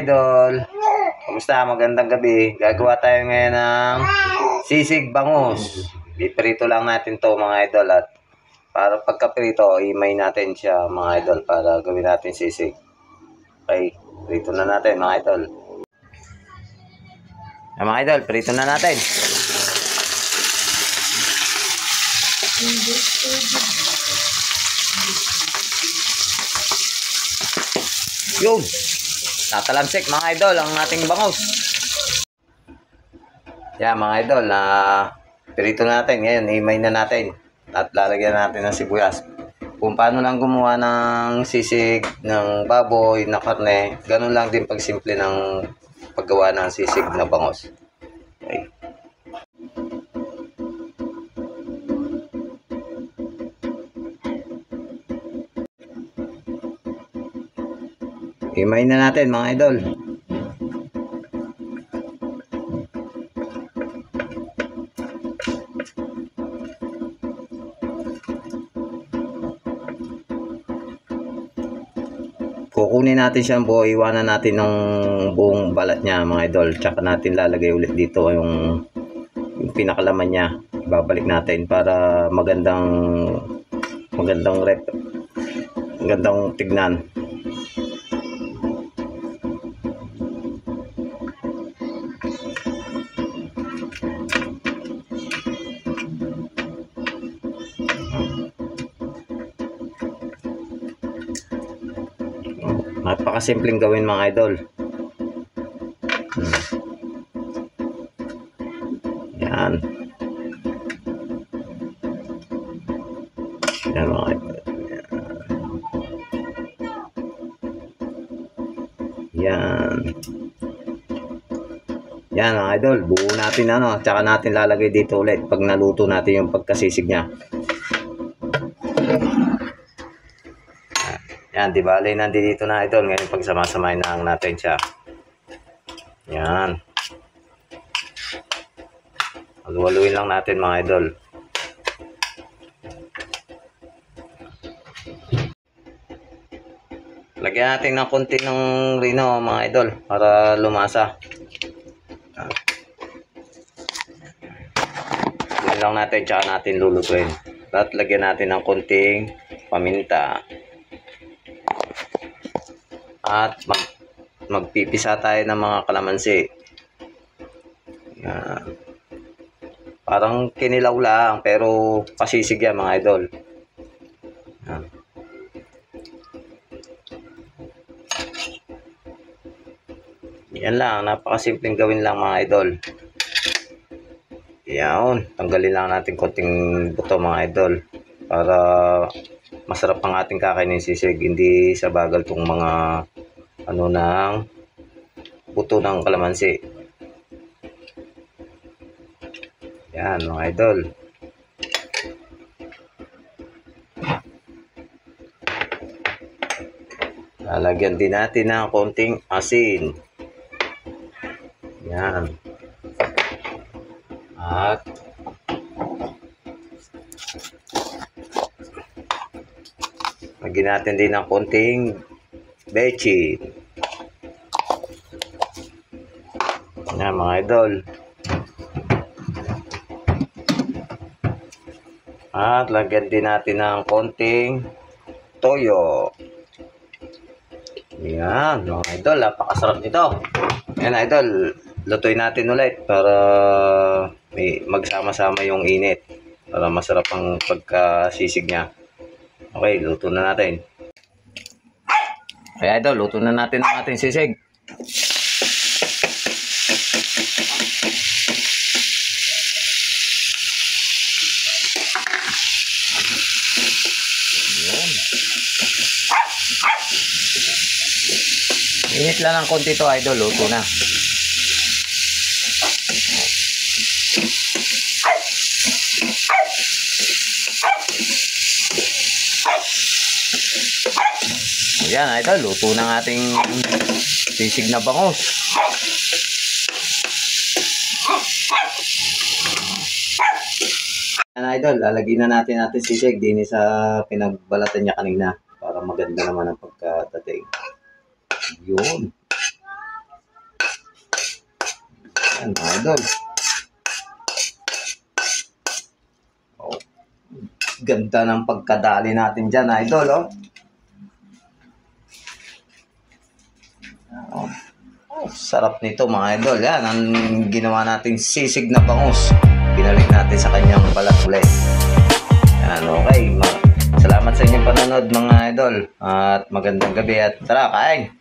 idol, kumusta? Magandang gabi. Gagawa tayo ngayon ng sisig bangus. Piprito lang natin to mga idol, at para pagkaprito, imay natin siya mga idol para gawin natin sisig. Okay, prito na natin mga idol. Mga idol, prito na natin. Yun, tatalamsik mga idol ang ating bangus. Yan mga idol, na prito natin ngayon, imay na natin at lalagyan natin ng sibuyas. Kung paano lang gumawa ng sisig ng baboy na karne, ganun lang din pag simple ng paggawa ng sisig na bangus. Okay. Himay na natin mga idol. Kukunin natin siyang buo, iwanan natin ng buong balat niya mga idol. Tsaka natin lalagay ulit dito yung pinakalaman niya. Babalik natin para magandang tignan. Napakasimpleng gawin mga idol. Yan. Yan mga idol. Yan. Yan mga idol. Buo natin tsaka natin lalagay dito ulit pag naluto natin yung pagkasisig niya. Yan, di bale nandito na idol. Ngayon pagsamasamahin na natin siya. Yan. Halu-haluin lang natin mga idol. Lagyan natin ng konti ng rino mga idol para lumasa. Yan lang natin, tsaka natin lulutuin. At lagyan natin ng konting paminta. At magpipisa tayo ng mga kalamansi. Yan. Parang kinilaw lang pero pasisig yan mga idol. Yan. Yan lang, napakasimpleng gawin lang mga idol. Yan, tanggalin lang natin konting buto mga idol para masarap ang ating kakainin sisig, hindi sa bagal tong mga ng buto ng kalamansi. Yan mga idol. Lalagyan din natin ng konting asin. Yan. At lagyan natin din ng konting bechin. Yan mga idol. At lagyan din natin ng konting toyo. Yan mga idol, napakasarap nito. Yan idol, lutuin natin ulit para may magsama-sama yung init para masarap ang pagkasisig niya. Okay, luto na natin. Okay idol, luto na natin ang ating sisig. Yan. Init lang ng konti to idol, luto na. Yan idol, luto ng ating sisig na bangus. Yan idol, lalagyan na natin sisig din sa pinagbalatan niya kanina para maganda naman ang pagkadating. Yun. Yan mga idol. Oh, ganda ng pagkadali natin dyan idol. Oh. Oh, sarap nito mga idol. Yan ang ginawa nating sisig na bangus. Pinalik natin sa kanyang balat ulit. Yan, okay. Salamat sa inyong panonood mga idol. At magandang gabi at tara, kain!